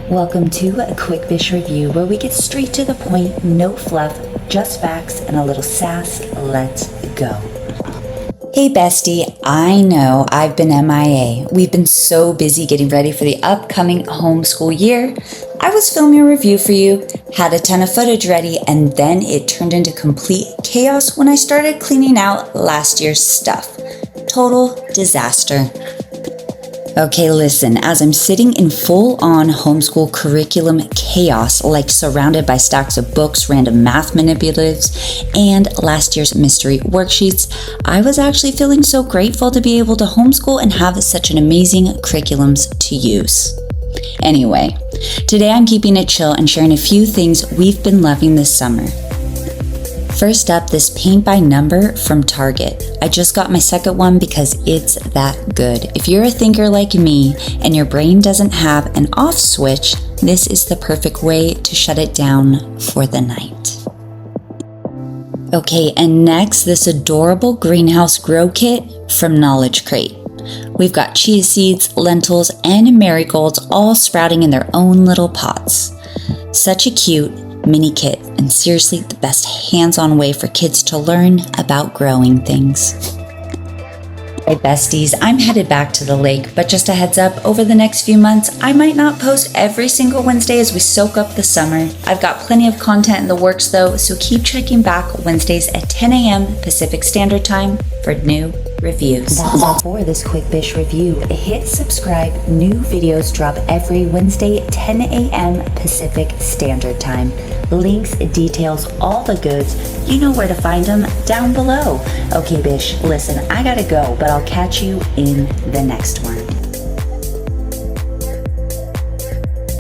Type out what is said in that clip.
Welcome to a quick Bish review where we get straight to the point, no fluff, just facts and a little sass. Let's go. Hey bestie, I know I've been MIA. We've been so busy getting ready for the upcoming homeschool year. I was filming a review for you, had a ton of footage ready, and then it turned into complete chaos when I started cleaning out last year's stuff. Total disaster. Okay, listen, as I'm sitting in full-on homeschool curriculum chaos, like surrounded by stacks of books, random math manipulatives, and last year's mystery worksheets, I was actually feeling so grateful to be able to homeschool and have such an amazing curriculums to use. Anyway, today I'm keeping it chill and sharing a few things we've been loving this summer. First up, this paint by number from Target. I just got my second one because it's that good. If you're a thinker like me and your brain doesn't have an off switch, this is the perfect way to shut it down for the night. Okay, and next, this adorable greenhouse grow kit from Knowledge Crate. We've got chia seeds, lentils, and marigolds all sprouting in their own little pots. Such a cute mini kit, and seriously the best hands-on way for kids to learn about growing things. Hey besties, I'm headed back to the lake, but just a heads up, over the next few months, I might not post every single Wednesday as we soak up the summer. I've got plenty of content in the works though, so keep checking back Wednesdays at 10 a.m. Pacific Standard Time for new reviews. That's all for this quick Bish review. Hit subscribe. New videos drop every Wednesday at 10 a.m. Pacific Standard Time. Links, details, all the goods, you know where to find them down below. Okay, Bish, listen, I gotta go, but I'll catch you in the next one.